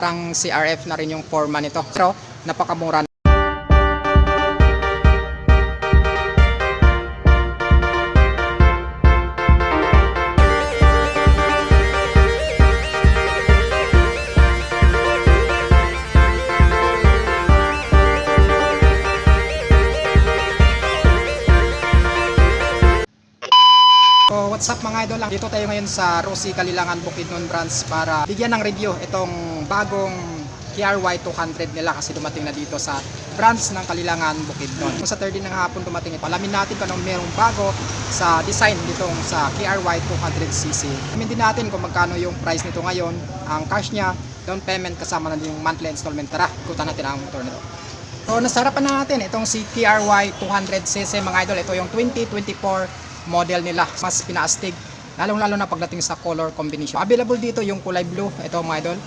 Parang CRF na rin yung forma nito. Pero napakamura. So what's up mga idol, dito tayo ngayon sa Rosie Kalilangan Bukidnon branch para bigyan ng review itong bagong KRY 200 nila kasi dumating na dito sa branch ng Kalilangan Bukidnon. Sa 30 ng hapon dumating ito. Alamin natin kung anong merong bago sa design nitong sa KRY 200cc. Alamin din natin kung magkano yung price nito ngayon, ang cash niya, down payment kasama na yung monthly installment. Tara, ikutan natin ang motor nito. So nasarapan na natin itong si KRY 200cc mga idol. Ito yung 2024 model nila, mas pinaastig lalong-lalo na pagdating sa color combination. Available dito yung kulay blue, ito mga idol,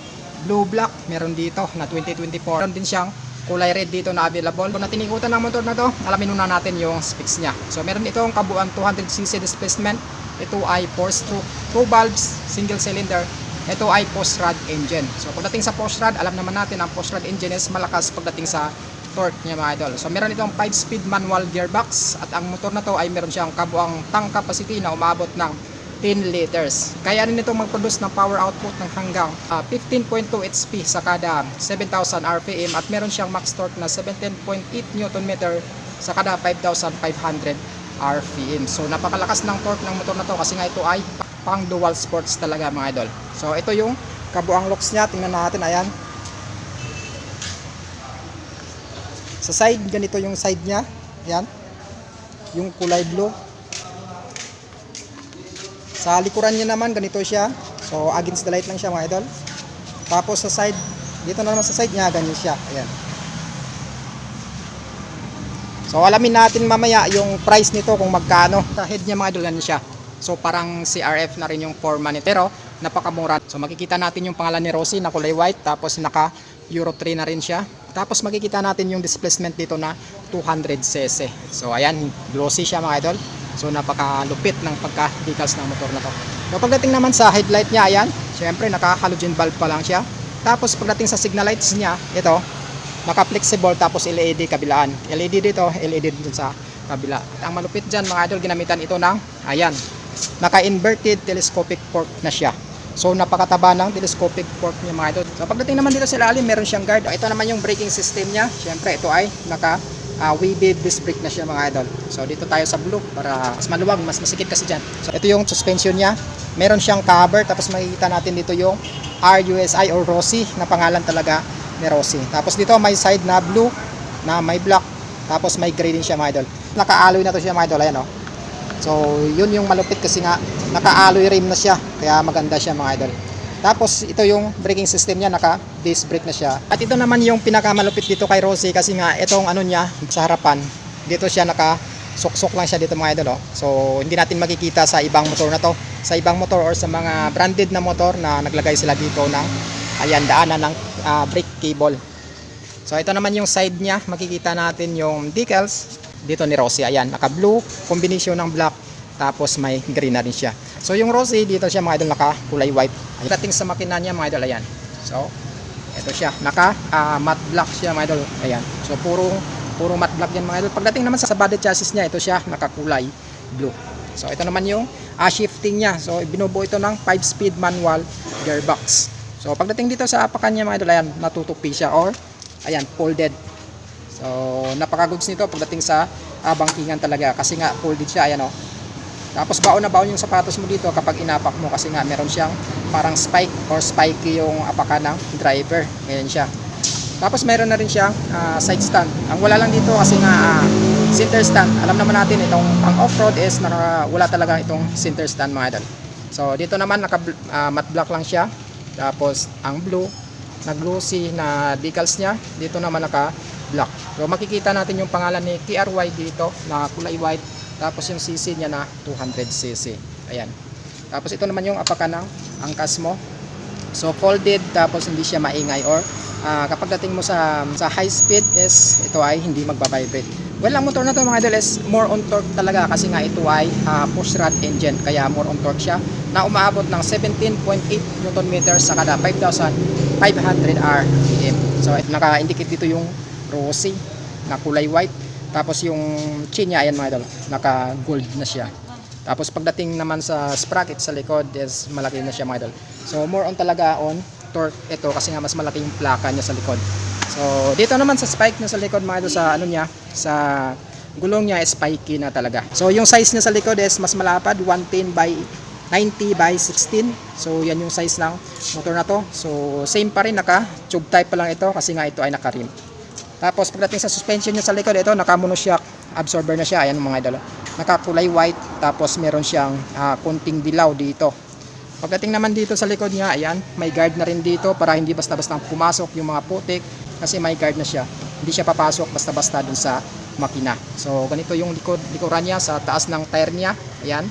blue black, meron dito na 2024. Meron din siyang kulay red dito na available. Kung natinikutan ng motor na to, alamin muna natin yung specs niya. So meron itong kabuuan 200cc displacement, ito ay 4-stroke, 2 valves, single cylinder, ito ay post-rod engine. So pagdating sa post-rod, alam naman natin ang post-rod engine is malakas pagdating sa torque niya mga idol. So meron itong 5-speed manual gearbox at ang motor na to ay meron siyang kabuang tank capacity na umabot ng 10 liters. Kaya rin itong mag-produce ng power output ng hanggang 15.2 HP sa kada 7,000 RPM at meron siyang max torque na 17.8 Nm sa kada 5,500 RPM. So napakalakas ng torque ng motor na to kasi nga ito ay pang dual sports talaga mga idol. So ito yung kabuang looks niya, tingnan natin, ayan. Sa side, ganito yung side niya. Yan. Yung kulay blue. Sa likuran niya naman, ganito siya. So, against the light lang siya mga idol. Tapos sa side, dito na naman sa side niya, ganyan siya. Ayan. So, alamin natin mamaya yung price nito kung magkano. Sa head niya mga idol, ganyan siya. So, parang CRF na rin yung forma nito. Pero, napakamura. So, makikita natin yung pangalan ni Rosie na kulay white. Tapos, naka Euro 3 na rin siya. Tapos makikita natin yung displacement dito na 200cc. So ayan, glossy siya mga idol. So napakalupit ng pagka-decals ng motor na to. So pagdating naman sa headlight niya, ayan, syempre naka halogen bulb pa lang siya. Tapos pagdating sa signal lights niya, ito, naka-flexible tapos LED kabilaan. LED dito, LED dito sa kabila. At ang malupit dyan mga idol, ginamitan ito ng, ayan, naka-inverted telescopic fork na siya. So napakataba ng telescopic fork niya mga idol. So pagdating naman dito sa ilalim, meron siyang guard. Ito naman yung braking system niya. Siyempre ito ay naka weaved disc brake na siya mga idol. So dito tayo sa blue para mas maluwag, mas masikip kasi dyan. So ito yung suspension niya. Meron siyang cover, tapos makikita natin dito yung RUSI or Rosie na pangalan talaga ni Rosie. Tapos dito may side na blue na may black, tapos may gray din siya mga idol. Naka-alloy na to siya mga idol, ayan o. So yun yung malupit kasi nga naka-alloy rim na siya, kaya maganda siya mga idol. Tapos ito yung braking system niya, naka-disc brake na siya. At ito naman yung pinakamalupit dito kay Rosie kasi nga itong ano niya sa harapan, dito siya naka-suksok lang siya dito mga idol. So hindi natin makikita sa ibang motor na to. Sa ibang motor or sa mga branded na motor na naglagay sila dito ng ayan, daanan ng brake cable. So ito naman yung side niya, makikita natin yung decals dito ni Rosie, ayan, naka blue, combination ng black, tapos may green na rin siya. So yung Rosie dito siya mga idol naka kulay white. Dating sa makina niya mga idol, ayan. So ito siya, naka matte black siya mga idol, ayan. So puro matte black yan mga idol. Pagdating naman sa body chassis niya, ito siya naka kulay blue. So ito naman yung shifting niya. So binubuo ito ng 5-speed manual gearbox. So pagdating dito sa apakan niya mga idol, ayan, natutupi siya or ayan, folded. So napaka-goods nito pagdating sa bangkingan talaga kasi nga folded siya, ayan o. Tapos baon na baon yung sapatos mo dito kapag inapak mo kasi nga meron siyang parang spike or spiky yung apakan ng driver. Ayan siya. Tapos meron na rin siyang side stand. Ang wala lang dito kasi nga center stand. Alam naman natin itong pang off-road is wala talaga itong center stand mga idol. So dito naman naka matte black lang siya. Tapos ang blue na glossy na decals niya, dito naman naka black. So makikita natin yung pangalan ni KRY dito na kulay white. Tapos yung cc niya na 200cc. Ayan. Tapos ito naman yung apakan ng angkas mo. So folded, tapos hindi siya maingay or kapag dating mo sa high speed is ito ay hindi magbabibrate. Well, ang motor na to mga idol is more on torque talaga kasi nga ito ay push rod engine, kaya more on torque siya. na umaabot ng 17.8 Newton meters sa kada 5,500 RPM. So naka-indicate dito yung rosy na kulay white. Tapos yung chin niya, ayan mga idol, naka gold na siya. Tapos pagdating naman sa sprocket sa likod is malaki na siya mga idol. So more on talaga on torque ito kasi nga mas malaki yung plaka niya sa likod. So dito naman sa spike niya sa likod mga idol, sa ano niya, sa gulong niya is spiky na talaga. So yung size niya sa likod is mas malapad, 110 by 90 by 16. So yan yung size ng motor na to. So same pa rin, naka tube type pa lang ito kasi nga ito ay naka rim. Tapos pagdating sa suspension niya sa likod, ito naka monoshock absorber na siya. Ayan mga idol, naka kulay white, tapos meron siyang konting dilaw dito. Pagdating naman dito sa likod niya, ayan, may guard na rin dito para hindi basta-basta pumasok yung mga putik kasi may guard na siya. Hindi siya papasok basta-basta dun sa makina. So ganito yung likuran niya sa taas ng tire niya. Ayan.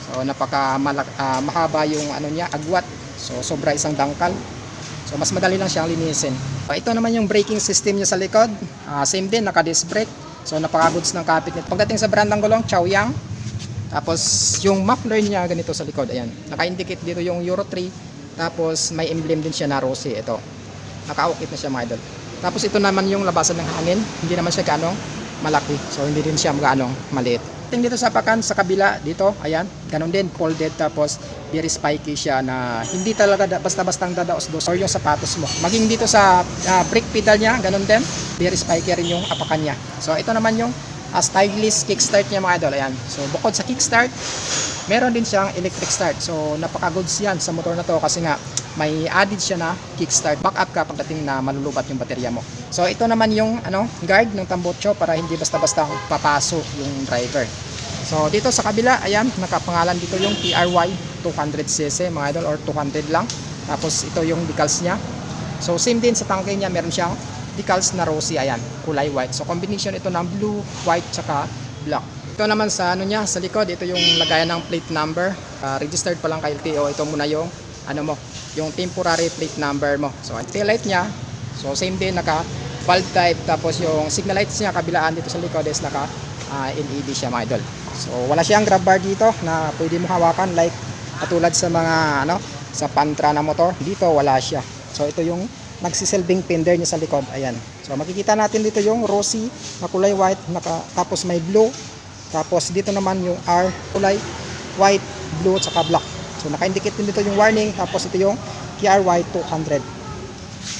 So mahaba yung ano niya, agwat. So sobra isang dangkal. So mas madali lang siyang linisin. Ito naman yung braking system niya sa likod. Same din, naka-disc brake. So napaka-goods ng kapit nito. Pagdating sa brand ng gulong, Chaoyang. Tapos yung muffler niya ganito sa likod. Ayan. Naka-indicate dito yung Euro 3. Tapos may emblem din siya na rosy. Ito. Naka-ukit na siya mga idol. Tapos ito naman yung labasan ng hangin. Hindi naman siya gaano malaki. So hindi din siya gaano maliit. Dito sa pakan sa kabila dito, ayan, ganun din, folded, tapos very spiky siya na hindi talaga basta-bastang dadaos-dos or yung sapatos mo. Maging dito sa brake pedal niya, ganun din, very spiky rin yung apakan niya. So ito naman yung stylish kickstart niya mga idol. Ayan. So bukod sa kickstart, meron din siyang electric start. So napaka-goods yan sa motor na to kasi nga may added siya na kickstart. Backup ka pagdating na malulubat yung baterya mo. So ito naman yung guard ng tambotso para hindi basta-basta papasok yung driver. So dito sa kabila, ayan, nakapangalan dito yung TRY 200cc mga idol, or 200 lang. Tapos ito yung decals niya. So same din sa tangke niya, meron siyang decals na rosy, ayan, kulay white. So combination ito ng blue, white, tsaka black. Ito naman sa ano niya, sa likod, ito yung lagayan ng plate number. Registered pa lang kay LTO. Ito muna yung yung temporary plate number mo. So tail light niya, so same din, naka bulb type. Tapos yung signal lights niya kabilaan dito sa likod is naka LED siya mga idol. So wala siyang grab bar dito na pwede mo hawakan like katulad sa mga sa pantra na motor. Dito wala siya. So ito yung nagsisilbing fender niya sa likod. Ayan. So makikita natin dito yung rosy na kulay white, tapos may blue. Tapos dito naman yung R kulay white, blue, tsaka black. So naka-indicate din dito yung warning. Tapos ito yung TRY 200.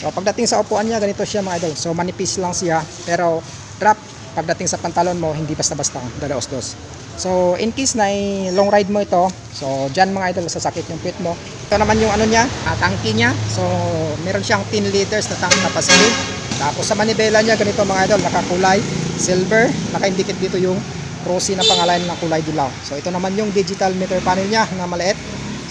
So pagdating sa upuan niya, ganito siya mga idol. So manipis lang siya, pero drop pagdating sa pantalon mo, hindi basta-basta dadaos-dos. So in case na long ride mo ito, so dyan mga idol, sasakit yung puwit mo. Ito naman yung niya, tangki niya. So meron siyang 10 liters na tank capacity. Tapos sa manibela niya, ganito mga idol, nakakulay silver. Naka-indicate dito yung rosy na pangalan ng kulay dilaw. So ito naman yung digital meter panel niya na maliit.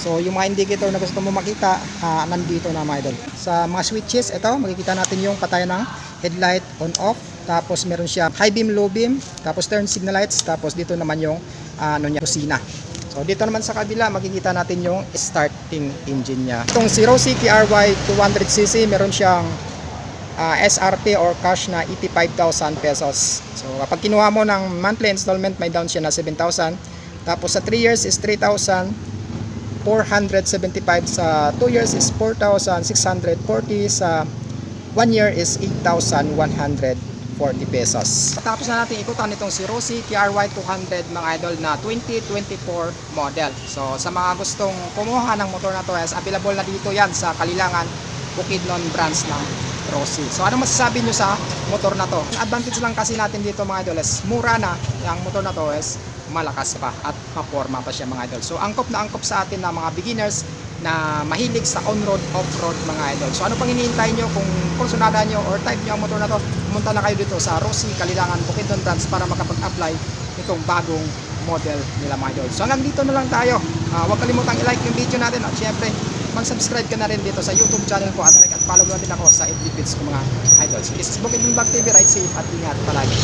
So yung mga indicator na gusto mo makita, nandito na mga idol. Sa mga switches, ito makikita natin yung patayan ng headlight on off. Tapos meron siya high beam, low beam, tapos turn signal lights, tapos dito naman yung kusina. So dito naman sa kabila, makikita natin yung starting engine niya. Itong Rosy TRY 200cc, meron siyang SRP or cash na 85,000 pesos. So kapag kinuha mo ng monthly installment, may down siya na 7,000. Tapos sa 3 years is 3,475, sa 2 years is 4,640, sa 1 year is 8,140 pesos. Tapos na natin ikutan itong si Rosy TRY 200 mga idol na 2024 model. So sa mga gustong kumuha ng motor na to, is available na dito yan sa Kalilangan, Bukidnon branch ng Rosy. So ano masasabi nyo sa motor na to? Ang advantage lang kasi natin dito mga idol is mura na, yung motor na to is malakas pa at maporma pa siya mga idol. So angkop na angkop sa atin na mga beginners na mahilig sa on-road, off-road mga idol. So ano pang hinihintay nyo? Kung kursunada nyo or type nyo ang motor na to, pumunta na kayo dito sa Rosy, Kalilangan, Bukidnon branch para makapag-apply itong bagong model nila mga idol. So hanggang dito na lang tayo. Huwag kalimutang i-like yung video natin at syempre mag-subscribe ka na rin dito sa YouTube channel ko at like at follow na din ako sa FB page ko mga idol. So this is Bukidnon Vlog TV. Ride safe at ingat palagi.